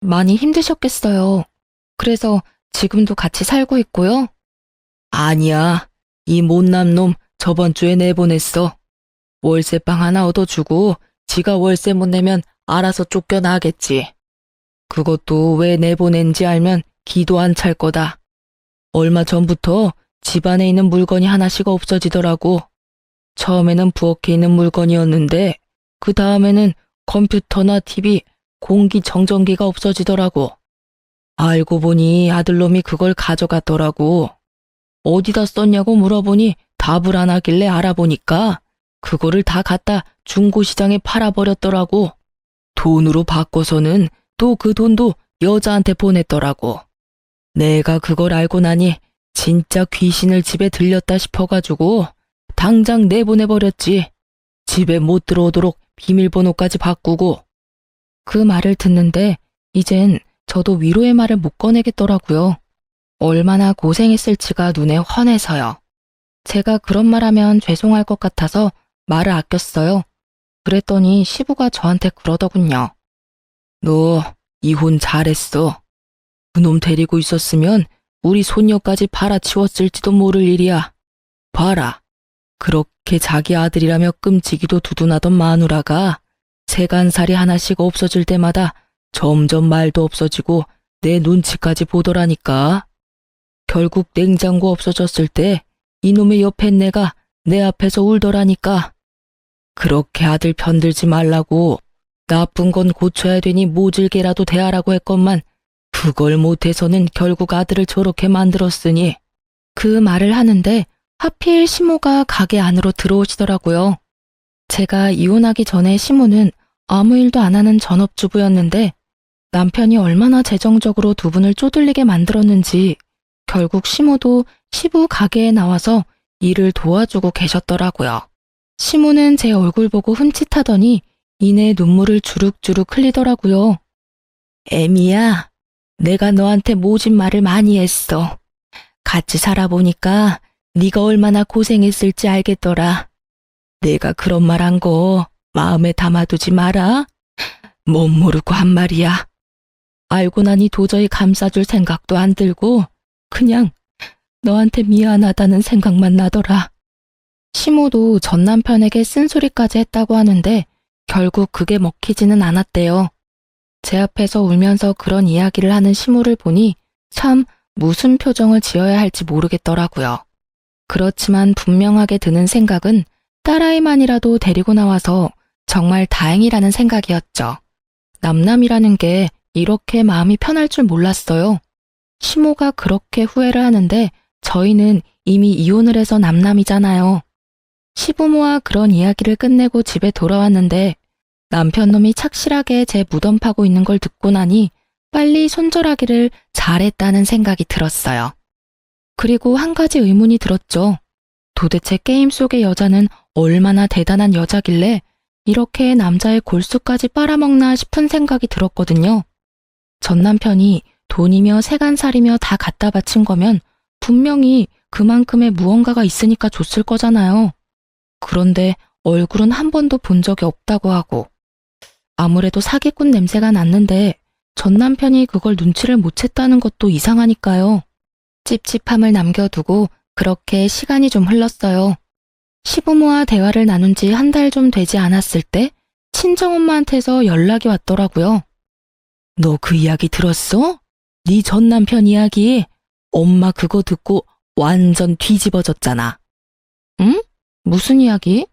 많이 힘드셨겠어요. 그래서 지금도 같이 살고 있고요? 아니야. 이 못난 놈 저번 주에 내보냈어. 월세방 하나 얻어주고 지가 월세 못 내면 알아서 쫓겨나겠지. 그것도 왜 내보낸지 알면 기도 안 찰 거다. 얼마 전부터 집안에 있는 물건이 하나씩 없어지더라고. 처음에는 부엌에 있는 물건이었는데 그 다음에는 컴퓨터나 TV, 공기청정기가 없어지더라고. 알고 보니 아들놈이 그걸 가져갔더라고. 어디다 썼냐고 물어보니 답을 안 하길래 알아보니까 그거를 다 갖다 중고시장에 팔아버렸더라고. 돈으로 바꿔서는 또 그 돈도 여자한테 보냈더라고. 내가 그걸 알고 나니 진짜 귀신을 집에 들렸다 싶어가지고 당장 내보내버렸지. 집에 못 들어오도록 비밀번호까지 바꾸고. 그 말을 듣는데 이젠 저도 위로의 말을 못 꺼내겠더라고요. 얼마나 고생했을지가 눈에 훤해서요. 제가 그런 말하면 죄송할 것 같아서 말을 아꼈어요. 그랬더니 시부가 저한테 그러더군요. 너 이혼 잘했어. 그놈 데리고 있었으면 우리 손녀까지 팔아치웠을지도 모를 일이야. 봐라. 그렇게 자기 아들이라며 끔찍이도 두둔하던 마누라가 세간살이 하나씩 없어질 때마다 점점 말도 없어지고 내 눈치까지 보더라니까. 결국 냉장고 없어졌을 때 이놈의 옆에 내가 내 앞에서 울더라니까. 그렇게 아들 편들지 말라고 나쁜 건 고쳐야 되니 모질게라도 대하라고 했건만 그걸 못해서는 결국 아들을 저렇게 만들었으니. 그 말을 하는데 하필 시모가 가게 안으로 들어오시더라고요. 제가 이혼하기 전에 시모는 아무 일도 안 하는 전업주부였는데 남편이 얼마나 재정적으로 두 분을 쪼들리게 만들었는지 결국 시모도 시부 가게에 나와서 일을 도와주고 계셨더라고요. 시모는 제 얼굴 보고 흠칫하더니 이내 눈물을 주룩주룩 흘리더라고요. 애미야, 내가 너한테 모진 말을 많이 했어. 같이 살아보니까 네가 얼마나 고생했을지 알겠더라. 내가 그런 말 한 거 마음에 담아두지 마라. 못 모르고 한 말이야. 알고 나니 도저히 감싸줄 생각도 안 들고 그냥 너한테 미안하다는 생각만 나더라. 시모도 전 남편에게 쓴소리까지 했다고 하는데 결국 그게 먹히지는 않았대요. 제 앞에서 울면서 그런 이야기를 하는 시모를 보니 참 무슨 표정을 지어야 할지 모르겠더라고요. 그렇지만 분명하게 드는 생각은 딸아이만이라도 데리고 나와서 정말 다행이라는 생각이었죠. 남남이라는 게 이렇게 마음이 편할 줄 몰랐어요. 시모가 그렇게 후회를 하는데 저희는 이미 이혼을 해서 남남이잖아요. 시부모와 그런 이야기를 끝내고 집에 돌아왔는데 남편놈이 착실하게 제 무덤 파고 있는 걸 듣고 나니 빨리 손절하기를 잘했다는 생각이 들었어요. 그리고 한 가지 의문이 들었죠. 도대체 게임 속의 여자는 얼마나 대단한 여자길래 이렇게 남자의 골수까지 빨아먹나 싶은 생각이 들었거든요. 전 남편이 돈이며 세간살이며 다 갖다 바친 거면 분명히 그만큼의 무언가가 있으니까 줬을 거잖아요. 그런데 얼굴은 한 번도 본 적이 없다고 하고 아무래도 사기꾼 냄새가 났는데 전 남편이 그걸 눈치를 못 챘다는 것도 이상하니까요. 찝찝함을 남겨두고 그렇게 시간이 좀 흘렀어요. 시부모와 대화를 나눈 지 한 달 좀 되지 않았을 때 친정엄마한테서 연락이 왔더라고요. 너 그 이야기 들었어? 네 전 남편 이야기. 엄마 그거 듣고 완전 뒤집어졌잖아. 응? 무슨 이야기?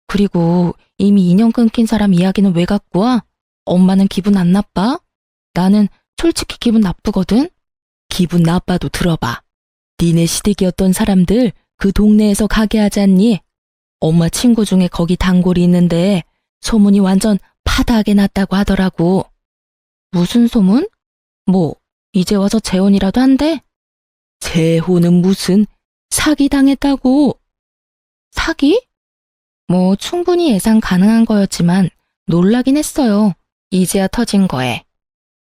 그리고 이미 인연 끊긴 사람 이야기는 왜 갖고 와? 엄마는 기분 안 나빠? 나는 솔직히 기분 나쁘거든? 기분 나빠도 들어봐. 니네 시댁이었던 사람들 그 동네에서 가게 하지 않니? 엄마 친구 중에 거기 단골이 있는데 소문이 완전 파다하게 났다고 하더라고. 무슨 소문? 뭐, 이제 와서 재혼이라도 한대? 재혼은 무슨, 사기당했다고. 사기? 뭐 충분히 예상 가능한 거였지만 놀라긴 했어요. 이제야 터진 거에.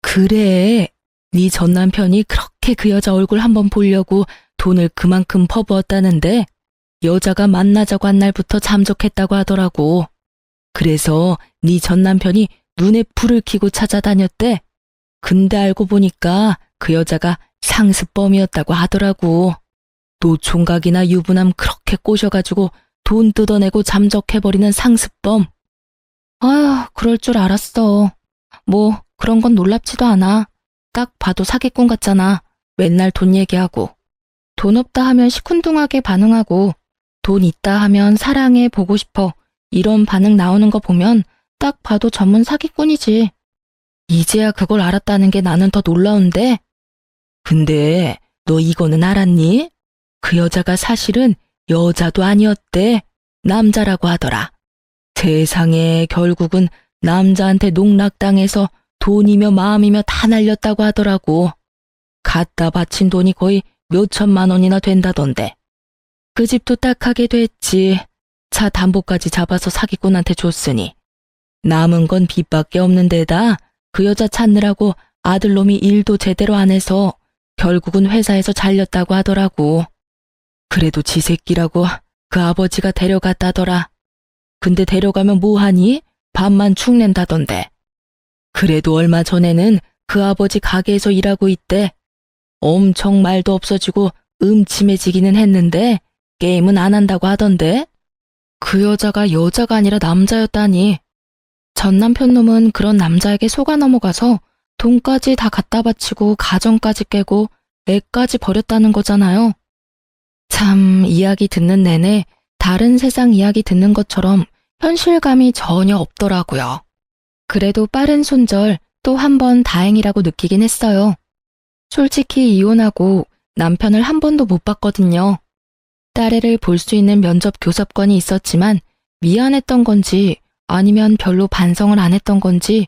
그래, 네 전 남편이 그렇게 그 여자 얼굴 한번 보려고 돈을 그만큼 퍼부었다는데 여자가 만나자고 한 날부터 잠적했다고 하더라고. 그래서 네 전 남편이 눈에 불을 켜고 찾아다녔대. 근데 알고 보니까 그 여자가 상습범이었다고 하더라고. 노총각이나 유부남 그렇게 꼬셔가지고 돈 뜯어내고 잠적해버리는 상습범. 아휴, 그럴 줄 알았어. 뭐 그런 건 놀랍지도 않아. 딱 봐도 사기꾼 같잖아. 맨날 돈 얘기하고. 돈 없다 하면 시큰둥하게 반응하고 돈 있다 하면 사랑해 보고 싶어. 이런 반응 나오는 거 보면 딱 봐도 전문 사기꾼이지. 이제야 그걸 알았다는 게 나는 더 놀라운데. 근데 너 이거는 알았니? 그 여자가 사실은 여자도 아니었대. 남자라고 하더라. 세상에 결국은 남자한테 농락당해서 돈이며 마음이며 다 날렸다고 하더라고. 갖다 바친 돈이 거의 몇 천만 원이나 된다던데. 그 집도 딱 하게 됐지. 차 담보까지 잡아서 사기꾼한테 줬으니. 남은 건 빚밖에 없는 데다 그 여자 찾느라고 아들놈이 일도 제대로 안 해서 결국은 회사에서 잘렸다고 하더라고. 그래도 지 새끼라고 그 아버지가 데려갔다더라. 근데 데려가면 뭐하니? 밥만 축 낸다던데. 그래도 얼마 전에는 그 아버지 가게에서 일하고 있대. 엄청 말도 없어지고 음침해지기는 했는데 게임은 안 한다고 하던데. 그 여자가 아니라 남자였다니. 전 남편 놈은 그런 남자에게 속아 넘어가서 돈까지 다 갖다 바치고 가정까지 깨고 애까지 버렸다는 거잖아요. 참, 이야기 듣는 내내 다른 세상 이야기 듣는 것처럼 현실감이 전혀 없더라고요. 그래도 빠른 손절 또 한 번 다행이라고 느끼긴 했어요. 솔직히 이혼하고 남편을 한 번도 못 봤거든요. 딸애를 볼 수 있는 면접 교섭권이 있었지만 미안했던 건지 아니면 별로 반성을 안 했던 건지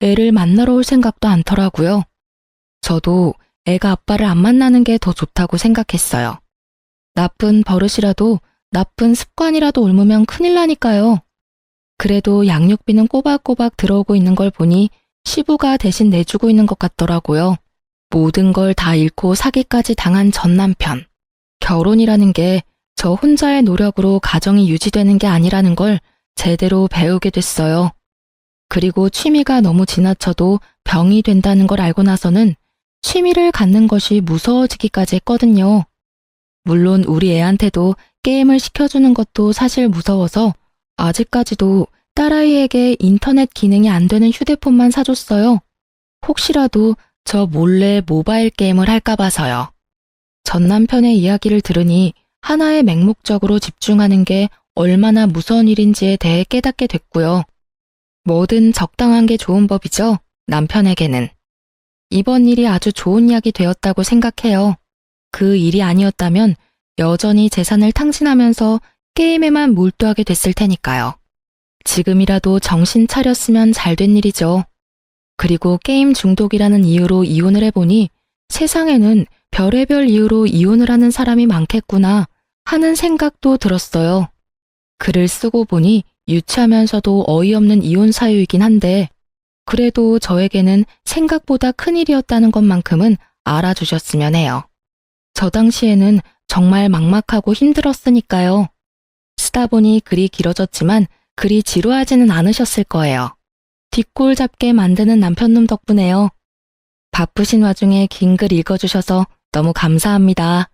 애를 만나러 올 생각도 않더라고요. 저도 애가 아빠를 안 만나는 게 더 좋다고 생각했어요. 나쁜 버릇이라도 나쁜 습관이라도 옮으면 큰일 나니까요. 그래도 양육비는 꼬박꼬박 들어오고 있는 걸 보니 시부가 대신 내주고 있는 것 같더라고요. 모든 걸 다 잃고 사기까지 당한 전 남편. 결혼이라는 게 저 혼자의 노력으로 가정이 유지되는 게 아니라는 걸 제대로 배우게 됐어요. 그리고 취미가 너무 지나쳐도 병이 된다는 걸 알고 나서는 취미를 갖는 것이 무서워지기까지 했거든요. 물론 우리 애한테도 게임을 시켜주는 것도 사실 무서워서 아직까지도 딸아이에게 인터넷 기능이 안 되는 휴대폰만 사줬어요. 혹시라도 저 몰래 모바일 게임을 할까 봐서요. 전 남편의 이야기를 들으니 하나의 맹목적으로 집중하는 게 얼마나 무서운 일인지에 대해 깨닫게 됐고요. 뭐든 적당한 게 좋은 법이죠, 남편에게는. 이번 일이 아주 좋은 약이 되었다고 생각해요. 그 일이 아니었다면 여전히 재산을 탕진하면서 게임에만 몰두하게 됐을 테니까요. 지금이라도 정신 차렸으면 잘 된 일이죠. 그리고 게임 중독이라는 이유로 이혼을 해보니 세상에는 별의별 이유로 이혼을 하는 사람이 많겠구나 하는 생각도 들었어요. 글을 쓰고 보니 유치하면서도 어이없는 이혼 사유이긴 한데 그래도 저에게는 생각보다 큰일이었다는 것만큼은 알아주셨으면 해요. 저 당시에는 정말 막막하고 힘들었으니까요. 쓰다 보니 글이 길어졌지만 글이 지루하지는 않으셨을 거예요. 뒷골 잡게 만드는 남편놈 덕분에요. 바쁘신 와중에 긴 글 읽어주셔서 너무 감사합니다.